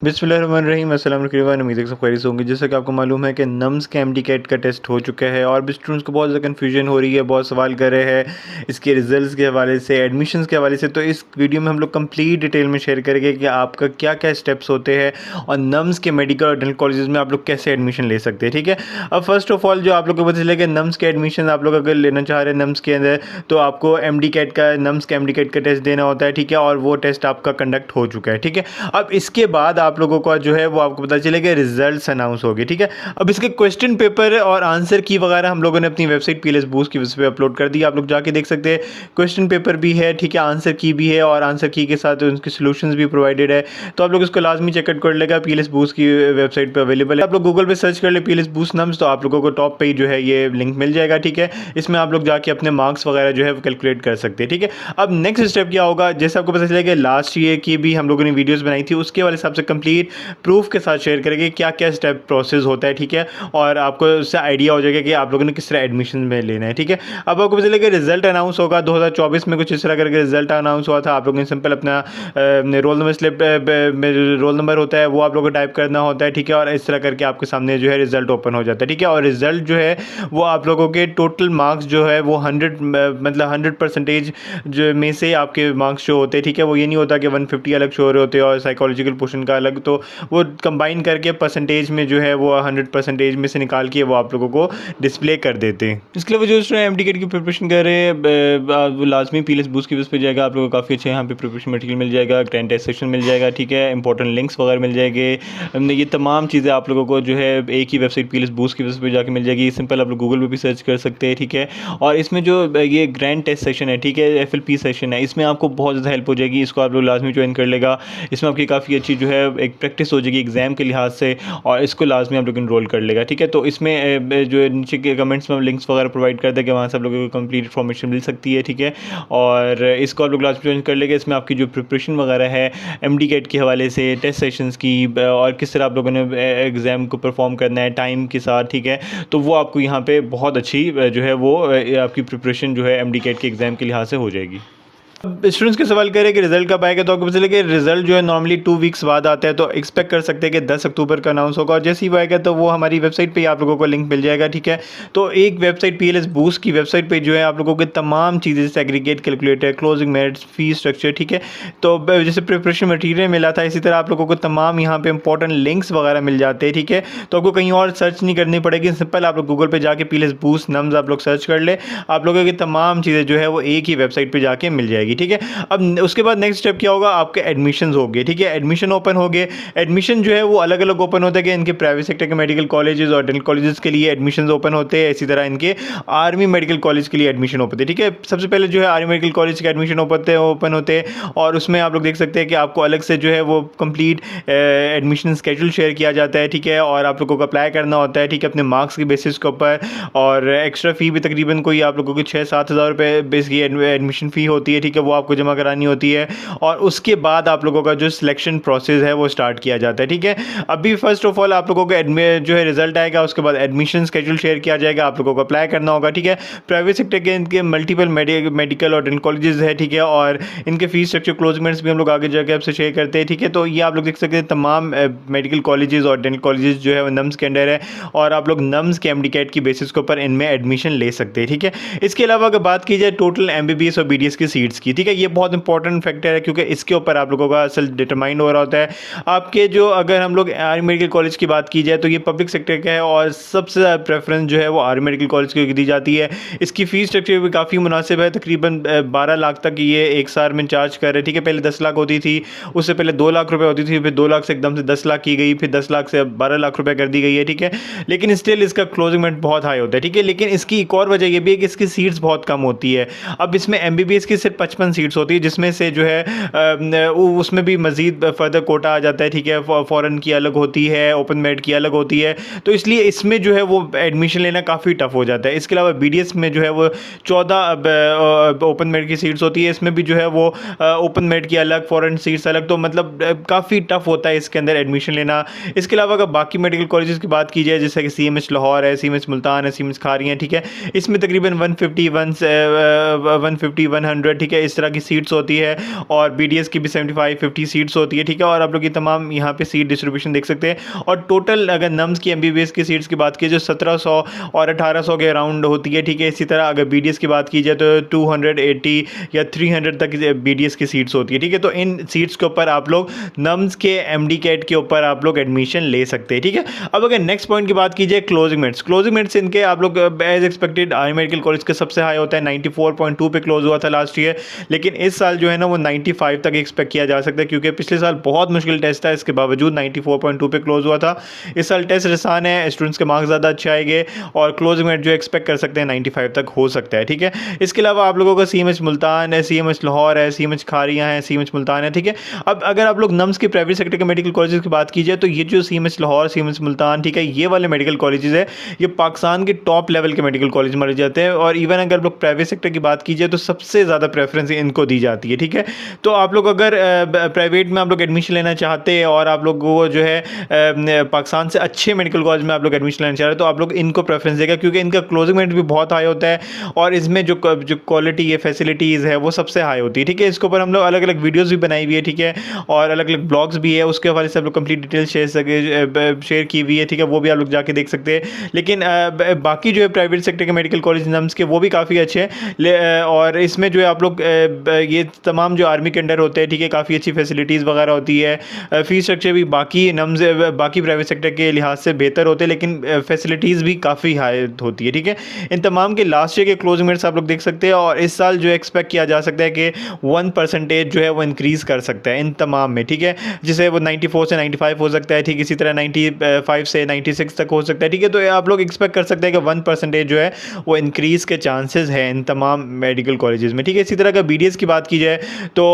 बिस्मिल्लाहिर्रहमानिर्रहीम अस्सलाम वालेकुम। उम्मीद है सब खैरियत से होंगे। जैसा कि आपको मालूम है कि नम्स के एमडी-कैट का टेस्ट हो चुका है और अब स्टूडेंट्स को बहुत ज़्यादा कन्फ्यूजन हो रही है, बहुत सवाल कर रहे हैं इसके रिजल्ट्स के हवाले से, एडमिशन्स के हवाले से। तो इस वीडियो में हम लोग कंप्लीट डिटेल में शेयर करेंगे कि आपका क्या क्या स्टेप्स होते हैं और नम्स के मेडिकल और डेंटल कॉलेजेस में आप लोग कैसे एडमिशन ले सकते हैं। ठीक है, अब फर्स्ट ऑफ ऑल जो आप लोग को पता चलेगा, नम्स के एडमिशन आप लोग अगर लेना चाह रहे हैं नम्स के अंदर, तो आपको एमडी-कैट का, नम्स का एमडी-कैट का टेस्ट देना होता है। ठीक है, और वो टेस्ट आपका कंडक्ट हो चुका है। ठीक है, अब इसके बाद आप लोगों का जो है वो आपको पता चलेगा रिजल्ट्स अनाउंस हो गए। ठीक है, अब इसके क्वेश्चन पेपर और आंसर की वगैरह हम लोगों ने अपनी वेबसाइट पीएलएस बूस्ट की वेबसाइट पे अपलोड कर दी, आप लोग जाके देख सकते हैं। क्वेश्चन पेपर भी है, ठीक है, आंसर की भी है और आंसर की के साथ उनके सोल्यूशंस भी प्रोवाइडेड है। तो आप लोग इसको लाजमी चेकआउट कर लेगा, पीएलएस बूस्ट की वेबसाइट पर अवेलेबल है। आप लोग गूगल पे सर्च कर ले पीएलएस बूस्ट नम्स, तो आप लोगों को टॉप पे ही जो है ये लिंक मिल जाएगा। ठीक है, इसमें आप लोग जाके अपने मार्क्स वगैरह जो है वो कैलकुलेट कर सकते हैं। ठीक है, अब नेक्स्ट स्टेप क्या होगा, जैसे आपको पता चलेगा लास्ट ईयर की भी हम लोगों ने वीडियोस बनाई थी, उसके वाले हिसाब से कंप्लीट प्रूफ के साथ शेयर करेंगे क्या क्या स्टेप प्रोसेस होता है। ठीक है, और आपको उससे आइडिया हो जाएगा कि आप लोगों ने किस तरह एडमिशन में लेना है। ठीक है, अब आपको पता चलेगा रिजल्ट अनाउंस होगा 2024 में, कुछ इस तरह करके रिजल्ट अनाउंस हुआ था। आप लोगों ने सिंपल अपना रोल नंबर स्लिप में रोल नंबर होता है वो आप लोगों को टाइप करना होता है। ठीक है, और इस तरह करके आपके सामने जो है रिजल्ट ओपन हो जाता है। ठीक है, और रिजल्ट जो है वो आप लोगों के टोटल मार्क्स जो है वो 100 मतलब 100% जो में से आपके मार्क्स शो होते हैं। ठीक है, वो ये नहीं होता कि 150 अलग शो हो रहे होते हैं और साइकोलॉजिकल पोर्शन का अलग, तो वो कंबाइन करके परसेंटेज में जो है वो 100% में से निकाल के वो आप लोगों को डिस्प्ले कर देते हैं। इसके अलावा जो स्टूडेंट एमडी-कैट की प्रिपरेशन कर रहे हैं वो लाजमी पीएलएस बूस्ट की वेबसाइट पे जाएगा, आप लोगों को काफ़ी अच्छा यहाँ पे प्रिपरेशन मटेरियल मिल जाएगा, टेस्ट सेक्शन मिल जाएगा। ठीक है, इंपॉर्टेंट लिंक्स वगैरह मिल जाएंगे। ये तमाम चीज़ें आप लोगों को जो है एक ही वेबसाइट पीएलएस बूस्ट की वेबसाइट पर जाकर मिल जाएगी। सिंपल आप लोग गूगल पर भी सर्च कर सकते हैं। ठीक है, और इसमें जो ये ग्रैंड टेस्ट सेक्शन है, ठीक है, एफएलपी सेक्शन है, इसमें आपको बहुत ज़्यादा हेल्प हो जाएगी। इसको आप लोग लाजमी ज्वाइन कर लेगा। इसमें आपकी काफ़ी अच्छी जो है एक प्रैक्टिस हो जाएगी एग्जाम के लिहाज से, और इसको लाजमी आप लोग इनरोल कर लेगा। ठीक है, तो इसमें जो है नीचे के कमेंट्स में लिंक्स वगैरह प्रोवाइड कर देंगे, वहाँ से आप लोगों को कंप्लीट इन्फॉर्मेशन मिल सकती है। ठीक है, और इसको आप लोग लाजमी ज्वाइन कर लेंगे। इसमें आपकी जो प्रिपरेशन वगैरह है एमडी-कैट के हवाले से, टेस्ट सेशंस की, और किस तरह आप लोगों ने एग्ज़ाम को परफॉर्म करना है टाइम के साथ। ठीक है, तो वो आपको यहाँ पे बहुत अच्छी जो है वो आपकी प्रिपरेशन जो है एमडी-कैट के एग्ज़ाम के लिहाज से हो जाएगी। अब स्टूडेंट्स के सवाल करें कि रिजल्ट कब आएगा, तो आपको पता चलेगा कि रिजल्ट जो है नॉर्मली 2 वीक्स बाद आता है, तो एक्सपेक्ट कर सकते हैं कि 10 अक्टूबर का अनाउंस होगा, और जैसे ही वो आएगा तो वो हमारी वेबसाइट पे ही आप लोगों को लिंक मिल जाएगा। ठीक है, तो एक वेबसाइट पीएलएस बूस्ट की वेबसाइट पे जो है आप लोगों को तमाम चीज़ें जैसे aggregate calculator, closing merits, fees structure, ठीक है, तो जैसे प्रिपरेशन मटीरियल मिला था, इसी तरह आप लोगों को तमाम यहाँ पे इंपॉर्टेंट लिंक्स वगैरह मिल जाते हैं। ठीक है, तो आपको कहीं और सर्च नहीं करनी पड़ेगी, सिंपल आप लोग गूगल पर जाके पीएलएस बूस्ट नम्स आप लोग सर्च कर ले, आप लोगों की तमाम चीज़ें जो है वो एक ही वेबसाइट पर जाके मिल जाएगी। ठीक है, अब उसके बाद नेक्स्ट स्टेप क्या होगा, आपके एडमिशन्स हो गए। ठीक है, एडमिशन ओपन हो गए। एडमिशन जो है वो अलग अलग ओपन होता है कि इनके प्राइवेट सेक्टर के मेडिकल कॉलेजेस और डेंटल कॉलेजेस के लिए एडमिशन्स ओपन होते हैं, इसी तरह इनके आर्मी मेडिकल कॉलेज के लिए एडमिशन ओपन होते हैं। ठीक है, सबसे पहले जो है आर्मी मेडिकल कॉलेज के एडमिशन ओपन होते हैं, और उसमें आप लोग देख सकते हैं कि आपको अलग से जो है वो कंप्लीट एडमिशन स्केड्यूल शेयर किया जाता है। ठीक है, और आप लोगों को अप्लाई करना होता है। ठीक है, अपने मार्क्स के बेसिस के ऊपर, और एक्स्ट्रा फ़ी भी तकरीबन कोई आप लोगों की 6-7 हज़ार रुपये बेस की एडमिशन फ़ी होती है। ठीक है, वो आपको जमा करानी होती है, और उसके बाद आप लोगों का जो सिलेक्शन प्रोसेस है वो स्टार्ट किया जाता है। ठीक है, अभी फर्स्ट ऑफ ऑल आप लोगों को जो है रिजल्ट आएगा, उसके बाद एडमिशन स्केड्यूल शेयर किया जाएगा, आप लोगों को अप्लाई करना होगा। ठीक है, प्राइवेट सेक्टर के इनके मल्टीपल मेडिकल और डेंटल कॉलेजेस है। ठीक है, और इनके फीस स्ट्रक्चर क्लोजमेंट्स भी हम लोग आगे जाके आपसे शेयर करते हैं। ठीक है, तो ये आप लोग देख सकते हैं तमाम मेडिकल कॉलेजेस और डेंटल कॉलेजेस जो है वो नम्स के अंडर है, और आप लोग नम्स के एमडी-कैट की बेसिस के ऊपर इनमें एडमिशन ले सकते हैं। ठीक है, इसके अलावा अगर बात की जाए टोटल एमबीबीएस और बीडीएस की सीट्स की, ठीक है, ये बहुत इंपॉर्टेंट फैक्टर है, क्योंकि इसके ऊपर आप लोगों का असल डिटरमाइन हो रहा होता है। आपके जो, अगर हम लोग आर्मी मेडिकल कॉलेज की बात की जाए तो ये पब्लिक सेक्टर का है, और सबसे ज़्यादा प्रेफरेंस जो है वो आर्मी मेडिकल कॉलेज को दी जाती है। इसकी फ़ीस स्ट्रक्चर भी काफ़ी मुनासिब है, तकरीबन 12 लाख तक ये एक साल में चार्ज कर रहे हैं। ठीक है, पहले 10 लाख होती थी, उससे पहले 2 लाख रुपए होती थी, फिर 2 लाख से एकदम से 10 लाख की गई, फिर 10 लाख से अब 12 लाख रुपए कर दी गई है। ठीक है, लेकिन स्टिल इसका क्लोजिंग मेरिट बहुत हाई होता है। ठीक है, लेकिन इसकी एक और वजह ये भी है कि इसकी सीट्स बहुत कम होती है। अब इसमें एमबीबीएस की सिर्फ 55 सीट्स होती है, जिसमें से जो है उसमें भी मज़ीद फर्दर कोटा आ जाता है। ठीक है, फ़ॉरेन की अलग होती है, ओपन मेरिट की अलग होती है, तो इसलिए इसमें जो है वो एडमिशन लेना काफ़ी टफ हो जाता है। इसके अलावा बीडीएस में जो है वो 14 ओपन मेरिट की सीट्स होती है, इसमें भी जो है वो ओपन मेरिट की अलग, फ़ॉरेन सीट्स अलग, तो मतलब काफ़ी टफ होता है इसके अंदर एडमिशन लेना। इसके अलावा अगर बाकी मेडिकल कॉलेजेस की बात की जाए, जैसे कि सीएमएच लाहौर है, सीएमएच मुल्तान है, सीएमएच खारी है, ठीक है, इसमें तकरीबन 150 100, ठीक है, इस तरह की सीट्स होती है, और BDS की भी 75-50 सीट्स होती है, ठीक है। और आप लोग ये तमाम यहाँ पे सीट डिस्ट्रीब्यूशन देख सकते हैं। और टोटल अगर नम्स की MBBS की सीट्स की बात की जो 1700 और 1800 के अराउंड होती है, ठीक है। इसी तरह अगर BDS की बात की जाए तो 280 या 300 तक BDS की सीट्स होती है, ठीक है। तो इन सीट्स के ऊपर आप लोग नम्स के MD कैट के ऊपर आप लोग एडमिशन ले सकते हैं, ठीक है। अब अगर नेक्स्ट पॉइंट की बात की जाए क्लोजिंग मेरिट्स इनके आप लोग as expected army medical college के सबसे हाई होता है, 94.2 पे क्लोज हुआ था लास्ट ईयर, लेकिन इस साल जो है ना वो 95 तक एक्सपेक्ट किया जा सकता है, क्योंकि पिछले साल बहुत मुश्किल टेस्ट था, इसके बावजूद 94.2 पे क्लोज हुआ था। इस साल टेस्ट आसान है, स्टूडेंट्स के मार्क्स ज़्यादा अच्छे आएंगे, और क्लोजिंग मेरिट जो एक्सपेक्ट कर सकते हैं 95 तक हो सकता है, ठीक है। इसके अलावा आप लोगों का CMH मुल्तान है, CMH लाहौर है, CMH खारियाँ है, CMH मुल्तान है, ठीक है। अब अगर आप लोग नम्स के प्राइवेट सेक्टर के मेडिकल कॉलेजेस की बात कीजिए तो ये जो CMH लाहौर, CMH मुल्तान, ठीक है, ये वाले मेडिकल कॉलेजेस है, ये पाकिस्तान के टॉप लेवल के मेडिकल कॉलेज माने जाते हैं। और इवन अगर लोग प्राइवेट सेक्टर की बात कीजिए तो सबसे ज़्यादा प्रेफरेंस इनको दी जाती है, ठीक है। तो आप लोग अगर प्राइवेट में आप लोग एडमिशन लेना चाहते हैं और आप लोग वो जो है पाकिस्तान से अच्छे मेडिकल कॉलेज में आप लोग एडमिशन लेना चाह रहे हैं, तो आप लोग इनको प्रेफरेंस देगा, क्योंकि इनका क्लोजिंग मेरिट भी बहुत हाई होता है, और इसमें जो क्वालिटी है, फैसिलिटीज़ है, वो सबसे हाई होती है, ठीक है। इसके ऊपर हम लोग अलग अलग वीडियोज़ भी बनाई हुई है, ठीक है, और अलग अलग ब्लॉग्स भी है, उसके हवाले से आप लोग कंप्लीट डिटेल शेयर की हुई है, ठीक है, वो भी आप लोग जाके देख सकते हैं। लेकिन बाकी जो है प्राइवेट सेक्टर के मेडिकल कॉलेज नम्स के वो भी काफ़ी अच्छे हैं, और इसमें जो है आप लोग ये तमाम जो आर्मी के अंडर होते हैं, ठीक है, काफ़ी अच्छी फैसिलिटीज़ वगैरह होती है, फीस स्ट्रक्चर भी बाकी नम्स बाकी प्राइवेट सेक्टर के लिहाज से बेहतर होते हैं, लेकिन फैसिलिटीज़ भी काफ़ी हाई होती है, ठीक है। इन तमाम के लास्ट ईयर के क्लोजिंग मेरिट्स आप लोग देख सकते हैं, और इस साल जो एक्सपेक्ट किया जा सकता है कि 1% जो है वो इंक्रीज़ कर सकता है इन तमाम में, ठीक है, जिसे वो 94 से 95 हो सकता है, ठीक, इसी तरह 95 से 96 तक हो सकता है, ठीक है। तो आप लोग एक्सपेक्ट कर सकते हैं कि 1% जो है वो इंक्रीज़ के चांसेस हैं इन तमाम मेडिकल कॉलेजेस में, ठीक है। इसी तरह का BDS की बात की जाए तो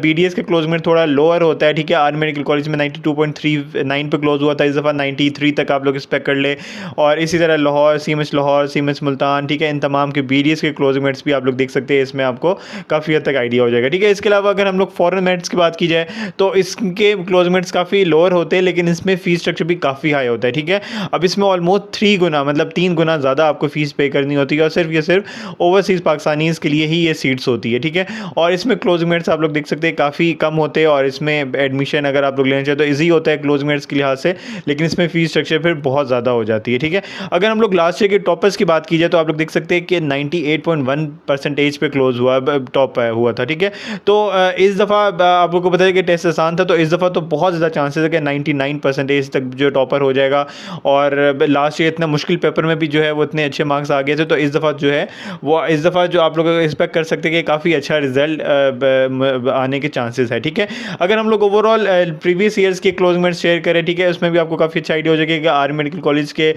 BDS के क्लोज मेरिट थोड़ा लोअर होता है, ठीक है। आर्मी मेडिकल कॉलेज में 92.39 पे क्लोज हुआ था, इस दफ़ा 93 तक आप लोग एक्सपेक्ट कर ले। और इसी तरह लाहौर, CMH मुल्तान, ठीक है, इन तमाम के BDS के क्लोज मेरिट्स भी आप लोग देख सकते हैं, इसमें आपको काफ़ी हद तक आइडिया हो जाएगा, ठीक है। इसके अलावा अगर हम लोग फॉरेन मेरिट्स की बात की जाए तो इसके क्लोज मेरिट्स काफ़ी लोअर होते हैं, लेकिन इसमें फ़ीस स्ट्रक्चर भी काफ़ी हाई होता है, ठीक है। अब इसमें ऑलमोस्ट 3 गुना मतलब 3 गुना ज़्यादा आपको फ़ीस पे करनी होती है, और सिर्फ ओवरसीज़ पाकिस्तानीज़ के लिए ही ये सीट्स होती है, ठीक है। और इसमें क्लोजिंग मेरिट्स आप लोग देख सकते हैं काफ़ी कम होते हैं, और इसमें एडमिशन अगर आप लोग लेना चाहें तो ईजी होता है क्लोजिंग मेरिट्स के लिहाज से, लेकिन इसमें फ़ीस स्ट्रक्चर फिर बहुत ज़्यादा हो जाती है, ठीक है। अगर हम लोग लास्ट ईयर के टॉपर्स की बात की जाए तो आप लोग देख सकते हैं कि 98.1% पे क्लोज टॉप हुआ था, ठीक है। तो इस दफ़ा आप लोग को पता है कि टेस्ट आसान था, तो इस दफ़ा तो बहुत ज़्यादा चांसेस है कि 99% तक जो टॉपर हो जाएगा, और लास्ट ईयर इतना मुश्किल पेपर में भी जो है वो इतने अच्छे मार्क्स आ गए थे, तो इस दफ़ा जो है वो इस दफ़ा जो आप लोग एक्सपेक्ट कर सकते हैं कि काफ़ी अच्छा रिजल्ट आने के चांसेस है, ठीक है। अगर हम लोग ओवरऑल प्रीवियस ईयर्स के क्लोजिंग मेरिट्स शेयर करें, ठीक है, उसमें भी आपको काफ़ी अच्छा आइडिया हो जाएगा कि आर्मी मेडिकल कॉलेज के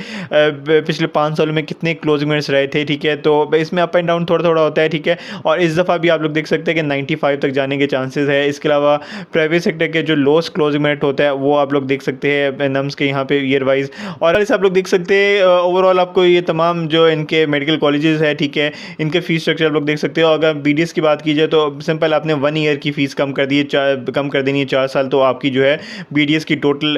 पिछले 5 सालों में कितने क्लोजिंग मेरिट्स रहे थे, ठीक है। तो इसमें अप एंड डाउन थोड़ा थोड़ा होता है, ठीक है। और इस दफ़ा भी आप लोग देख सकते हैं कि 95 तक जाने के चांसेस है। इसके अलावा प्राइवेट सेक्टर के जो लोस्ट क्लोजिंग मेरिट होता है वो आप लोग देख सकते हैं नम्स के यहाँ पे ईयर वाइज, और इसे आप लोग देख सकते हैं ओवरऑल आपको ये तमाम जो इनके मेडिकल कॉलेजेस है, ठीक है, इनके फीस स्ट्रक्चर आप लोग देख सकते हो। अगर BDS की बात की जाए तो सिंपल आपने 1 ईयर की फ़ीस कम कर देनी है 4 साल, तो आपकी जो है BDS की टोटल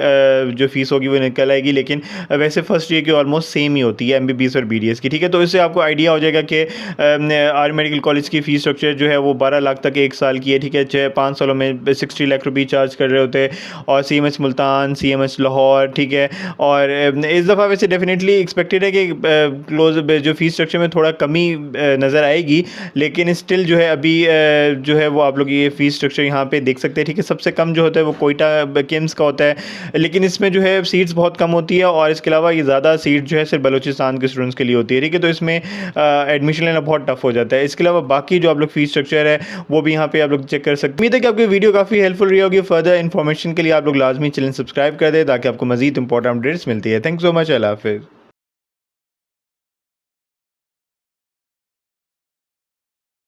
जो फीस होगी वो निकल आएगी, लेकिन वैसे फर्स्ट ईयर की ऑलमोस्ट सेम ही होती है MBBS और BDS की, ठीक है। तो इससे आपको आइडिया हो जाएगा कि आर्मी मेडिकल कॉलेज की फ़ीस स्ट्रक्चर जो है वो 12 लाख तक 1 साल की है, ठीक है। 5 सालों में 60 लाख रुपये चार्ज कर रहे होते हैं, और CMH मुल्तान, CMH लाहौर, ठीक है। और इस दफ़ा वैसे डेफिनेटली एक्सपेक्टेड है कि क्लोज जो फीस स्ट्रक्चर में थोड़ा कमी नज़र आएगी, लेकिन स्टिल जो है अभी जो है वो आप लोग ये फ़ीस स्ट्रक्चर यहाँ पे देख सकते हैं, ठीक है। सबसे कम जो होता है वो कोयटा KIMS का होता है, लेकिन इसमें जो है सीट्स बहुत कम होती है, और इसके अलावा ये ज़्यादा सीट जो है सिर्फ बलूचिस्तान के स्टूडेंट्स के लिए होती है, ठीक है। तो इसमें एडमिशन लेना बहुत टफ हो जाता है। इसके अलावा बाकी जो आप लोग फीस स्ट्रक्चर है वो भी यहाँ पे आप लोग चेक कर सकते हैं। उम्मीद है कि आपकी वीडियो काफ़ी हेल्पफुल रही होगी। फर्दर इन्फॉर्मेशन के लिए आप लोग लाजमी चैनल सब्सक्राइब कर दें ताकि आपको मज़ीद इंपॉर्टेंट अपडेट्स मिलती है। थैंक सो मच, अल्लाह हाफिज़।